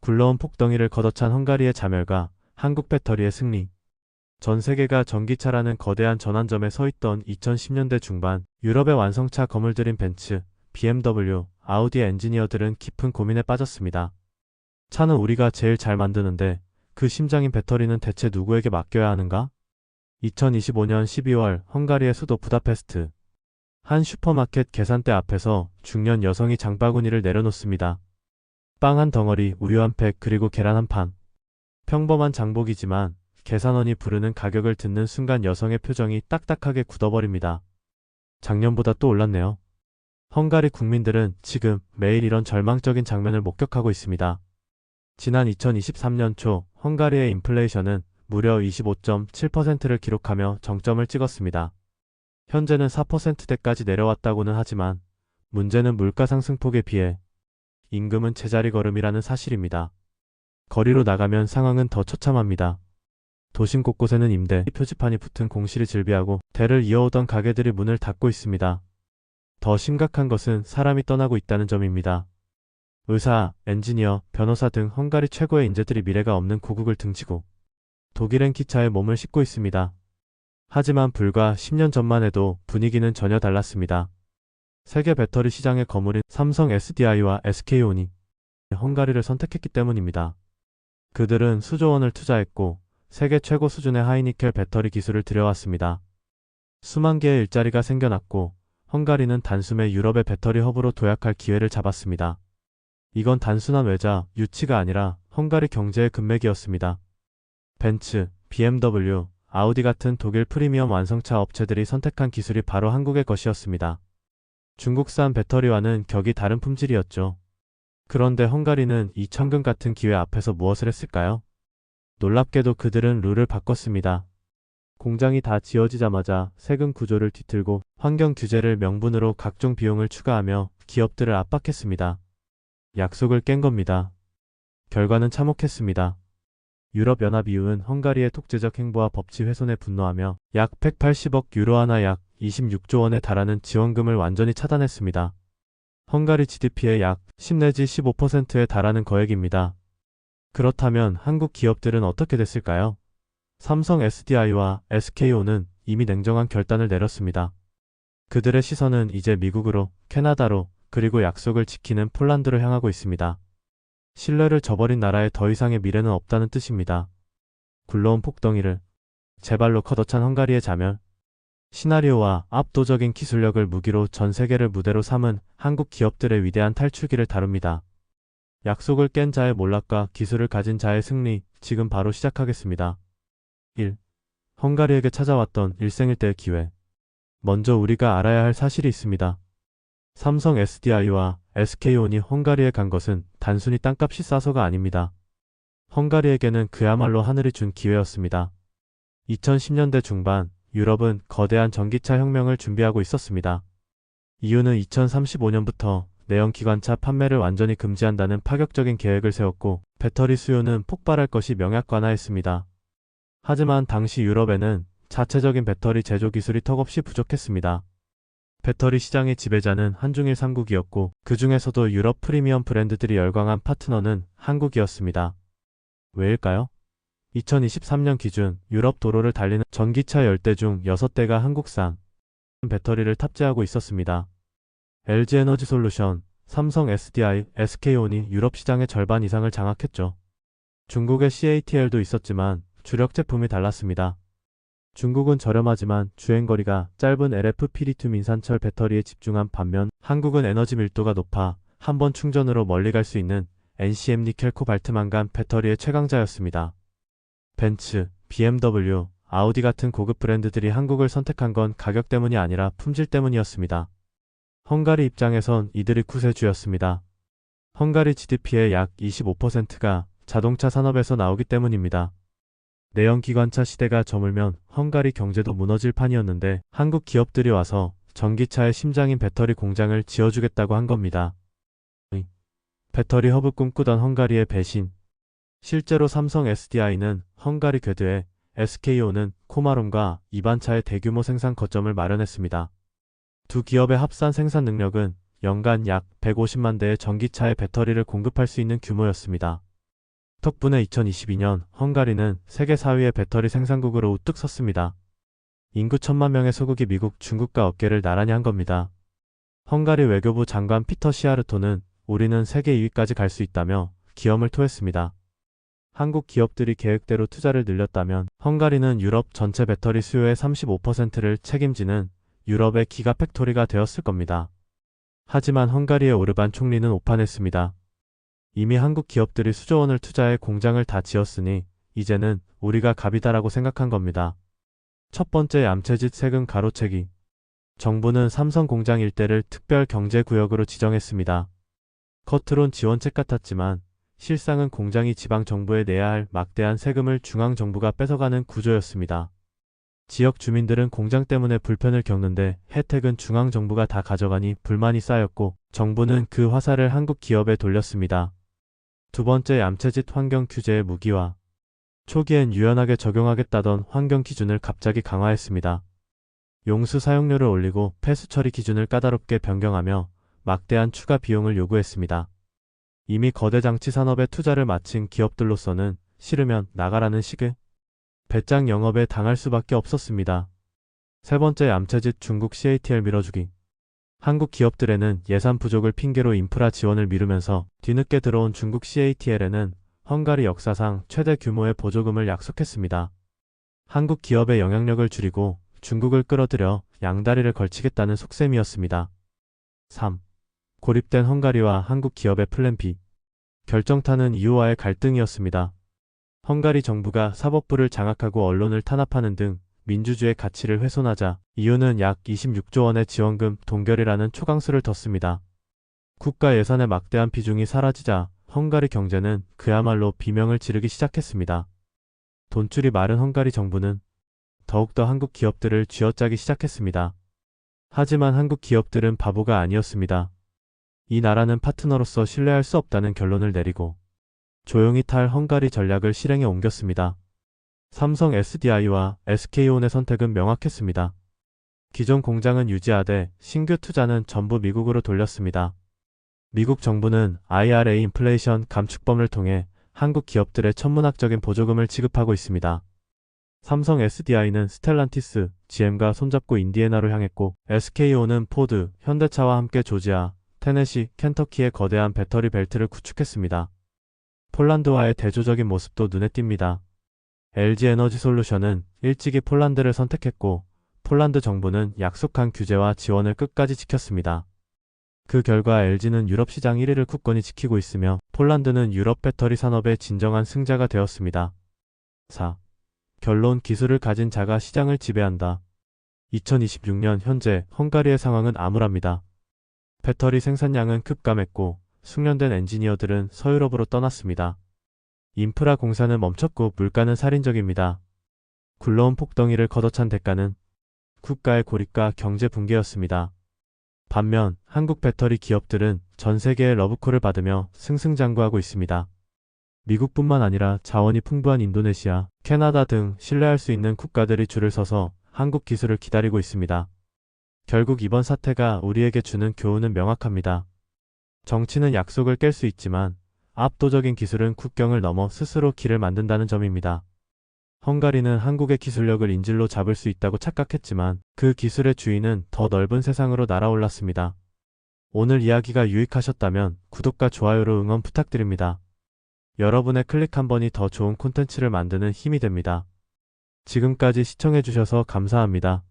굴러온 폭덩이를 걷어찬 헝가리의 자멸과 한국 배터리의 승리. 전 세계가 전기차라는 거대한 전환점에 서 있던 2010년대 중반, 유럽의 완성차 거물들인 벤츠, BMW, 아우디의 엔지니어들은 깊은 고민에 빠졌습니다. 차는 우리가 제일 잘 만드는데 그 심장인 배터리는 대체 누구에게 맡겨야 하는가? 2025년 12월 헝가리의 수도 부다페스트. 한 슈퍼마켓 계산대 앞에서 중년 여성이 장바구니를 내려놓습니다. 빵 한 덩어리, 우유 한 팩, 그리고 계란 한 판. 평범한 장복이지만 계산원이 부르는 가격을 듣는 순간 여성의 표정이 딱딱하게 굳어버립니다. 작년보다 또 올랐네요. 헝가리 국민들은 지금 매일 이런 절망적인 장면을 목격하고 있습니다. 지난 2023년 초 헝가리의 인플레이션은 무려 25.7%를 기록하며 정점을 찍었습니다. 현재는 4%대까지 내려왔다고는 하지만 문제는 물가 상승폭에 비해 임금은 제자리 걸음이라는 사실입니다. 거리로 나가면 상황은 더 처참합니다. 도심 곳곳에는 임대 표지판이 붙은 공실이 즐비하고 대를 이어오던 가게들이 문을 닫고 있습니다. 더 심각한 것은 사람이 떠나고 있다는 점입니다. 의사, 엔지니어, 변호사 등 헝가리 최고의 인재들이 미래가 없는 고국을 등지고 독일행 기차에 몸을 싣고 있습니다. 하지만 불과 10년 전만 해도 분위기는 전혀 달랐습니다. 세계 배터리 시장의 거물인 삼성 SDI와 SK온이 헝가리를 선택했기 때문입니다. 그들은 수조 원을 투자했고 세계 최고 수준의 하이니켈 배터리 기술을 들여왔습니다. 수만 개의 일자리가 생겨났고 헝가리는 단숨에 유럽의 배터리 허브로 도약할 기회를 잡았습니다. 이건 단순한 외자, 유치가 아니라 헝가리 경제의 금맥이었습니다. 벤츠, BMW, 아우디 같은 독일 프리미엄 완성차 업체들이 선택한 기술이 바로 한국의 것이었습니다. 중국산 배터리와는 격이 다른 품질이었죠. 그런데 헝가리는 이 천금 같은 기회 앞에서 무엇을 했을까요? 놀랍게도 그들은 룰을 바꿨습니다. 공장이 다 지어지자마자 세금 구조를 뒤틀고 환경 규제를 명분으로 각종 비용을 추가하며 기업들을 압박했습니다. 약속을 깬 겁니다. 결과는 참혹했습니다. 유럽연합 EU는 헝가리의 독재적 행보와 법치 훼손에 분노하며 약 180억 유로 하나 약 26조 원에 달하는 지원금을 완전히 차단했습니다. 헝가리 GDP의 약 10 내지 15%에 달하는 거액입니다. 그렇다면 한국 기업들은 어떻게 됐을까요? 삼성 SDI와 SK온은 이미 냉정한 결단을 내렸습니다. 그들의 시선은 이제 미국으로, 캐나다로, 그리고 약속을 지키는 폴란드로 향하고 있습니다. 신뢰를 저버린 나라에 더 이상의 미래는 없다는 뜻입니다. 굴러온 폭덩이를 제발로 걷어찬 헝가리의 자멸. 시나리오와 압도적인 기술력을 무기로 전 세계를 무대로 삼은 한국 기업들의 위대한 탈출기를 다룹니다. 약속을 깬 자의 몰락과 기술을 가진 자의 승리, 지금 바로 시작하겠습니다. 1. 헝가리에게 찾아왔던 일생일대의 기회. 먼저 우리가 알아야 할 사실이 있습니다. 삼성 SDI와 SK온이 헝가리에 간 것은 단순히 땅값이 싸서가 아닙니다. 헝가리에게는 그야말로 하늘이 준 기회였습니다. 2010년대 중반, 유럽은 거대한 전기차 혁명을 준비하고 있었습니다. EU는 2035년부터 내연기관차 판매를 완전히 금지한다는 파격적인 계획을 세웠고 배터리 수요는 폭발할 것이 명약관화했습니다. 하지만 당시 유럽에는 자체적인 배터리 제조 기술이 턱없이 부족했습니다. 배터리 시장의 지배자는 한중일 삼국이었고 그 중에서도 유럽 프리미엄 브랜드들이 열광한 파트너는 한국이었습니다. 왜일까요? 2023년 기준 유럽 도로를 달리는 전기차 10대 중 6대가 한국산 배터리를 탑재하고 있었습니다. LG에너지솔루션, 삼성 SDI, SK온이 유럽 시장의 절반 이상을 장악했죠. 중국의 CATL도 있었지만 주력 제품이 달랐습니다. 중국은 저렴하지만 주행거리가 짧은 LFP 리튬 인산철 배터리에 집중한 반면 한국은 에너지 밀도가 높아 한 번 충전으로 멀리 갈 수 있는 NCM 니켈 코발트 망간 배터리의 최강자였습니다. 벤츠, BMW, 아우디 같은 고급 브랜드들이 한국을 선택한 건 가격 때문이 아니라 품질 때문이었습니다. 헝가리 입장에선 이들이 구세주였습니다. 헝가리 GDP의 약 25%가 자동차 산업에서 나오기 때문입니다. 내연기관차 시대가 저물면 헝가리 경제도 무너질 판이었는데 한국 기업들이 와서 전기차의 심장인 배터리 공장을 지어주겠다고 한 겁니다. 배터리 허브 꿈꾸던 헝가리의 배신. 실제로 삼성 SDI는 헝가리 궤도에, SK온은 코마롬과 이반차의 대규모 생산 거점을 마련했습니다. 두 기업의 합산 생산 능력은 연간 약 150만 대의 전기차의 배터리를 공급할 수 있는 규모였습니다. 덕분에 2022년 헝가리는 세계 4위의 배터리 생산국으로 우뚝 섰습니다. 인구 1,000만 명의 소국이 미국, 중국과 어깨를 나란히 한 겁니다. 헝가리 외교부 장관 피터 시아르토는 우리는 세계 2위까지 갈 수 있다며 기염을 토했습니다. 한국 기업들이 계획대로 투자를 늘렸다면 헝가리는 유럽 전체 배터리 수요의 35%를 책임지는 유럽의 기가팩토리가 되었을 겁니다. 하지만 헝가리의 오르반 총리는 오판했습니다. 이미 한국 기업들이 수조 원을 투자해 공장을 다 지었으니 이제는 우리가 갑이다라고 생각한 겁니다. 첫 번째 얌체짓 세금 가로채기. 정부는 삼성 공장 일대를 특별 경제구역으로 지정했습니다. 겉으론 지원책 같았지만 실상은 공장이 지방 정부에 내야 할 막대한 세금을 중앙 정부가 뺏어가는 구조였습니다. 지역 주민들은 공장 때문에 불편을 겪는데 혜택은 중앙 정부가 다 가져가니 불만이 쌓였고 정부는 그 화살을 한국 기업에 돌렸습니다. 두 번째 얌체짓 환경 규제의 무기화. 초기엔 유연하게 적용하겠다던 환경 기준을 갑자기 강화했습니다. 용수 사용료를 올리고 폐수 처리 기준을 까다롭게 변경하며 막대한 추가 비용을 요구했습니다. 이미 거대 장치 산업에 투자를 마친 기업들로서는 싫으면 나가라는 식의 배짱 영업에 당할 수밖에 없었습니다. 세 번째 얌체짓 중국 CATL 밀어주기. 한국 기업들에는 예산 부족을 핑계로 인프라 지원을 미루면서 뒤늦게 들어온 중국 CATL에는 헝가리 역사상 최대 규모의 보조금을 약속했습니다. 한국 기업의 영향력을 줄이고 중국을 끌어들여 양다리를 걸치겠다는 속셈이었습니다. 3. 고립된 헝가리와 한국 기업의 플랜 B. 결정타는 EU와의 갈등이었습니다. 헝가리 정부가 사법부를 장악하고 언론을 탄압하는 등 민주주의 가치를 훼손하자 EU는 약 26조 원의 지원금 동결이라는 초강수를 뒀습니다. 국가 예산의 막대한 비중이 사라지자 헝가리 경제는 그야말로 비명을 지르기 시작했습니다. 돈줄이 마른 헝가리 정부는 더욱더 한국 기업들을 쥐어짜기 시작했습니다. 하지만 한국 기업들은 바보가 아니었습니다. 이 나라는 파트너로서 신뢰할 수 없다는 결론을 내리고 조용히 탈 헝가리 전략을 실행에 옮겼습니다. 삼성 SDI와 SK온의 선택은 명확했습니다. 기존 공장은 유지하되 신규 투자는 전부 미국으로 돌렸습니다. 미국 정부는 IRA 인플레이션 감축법을 통해 한국 기업들의 천문학적인 보조금을 지급하고 있습니다. 삼성 SDI는 스텔란티스, GM과 손잡고 인디애나로 향했고 SK온은 포드, 현대차와 함께 조지아, 테네시, 켄터키의 거대한 배터리 벨트를 구축했습니다. 폴란드와의 대조적인 모습도 눈에 띕니다. LG에너지솔루션은 일찍이 폴란드를 선택했고 폴란드 정부는 약속한 규제와 지원을 끝까지 지켰습니다. 그 결과 LG는 유럽 시장 1위를 굳건히 지키고 있으며 폴란드는 유럽 배터리 산업의 진정한 승자가 되었습니다. 4. 결론 기술을 가진 자가 시장을 지배한다. 2026년 현재 헝가리의 상황은 암울합니다. 배터리 생산량은 급감했고 숙련된 엔지니어들은 서유럽으로 떠났습니다. 인프라 공사는 멈췄고 물가는 살인적입니다. 굴러온 폭덩이를 걷어찬 대가는 국가의 고립과 경제 붕괴였습니다. 반면 한국 배터리 기업들은 전 세계의 러브콜을 받으며 승승장구하고 있습니다. 미국뿐만 아니라 자원이 풍부한 인도네시아, 캐나다 등 신뢰할 수 있는 국가들이 줄을 서서 한국 기술을 기다리고 있습니다. 결국 이번 사태가 우리에게 주는 교훈은 명확합니다. 정치는 약속을 깰 수 있지만 압도적인 기술은 국경을 넘어 스스로 길을 만든다는 점입니다. 헝가리는 한국의 기술력을 인질로 잡을 수 있다고 착각했지만 그 기술의 주인은 더 넓은 세상으로 날아올랐습니다. 오늘 이야기가 유익하셨다면 구독과 좋아요로 응원 부탁드립니다. 여러분의 클릭 한 번이 더 좋은 콘텐츠를 만드는 힘이 됩니다. 지금까지 시청해주셔서 감사합니다.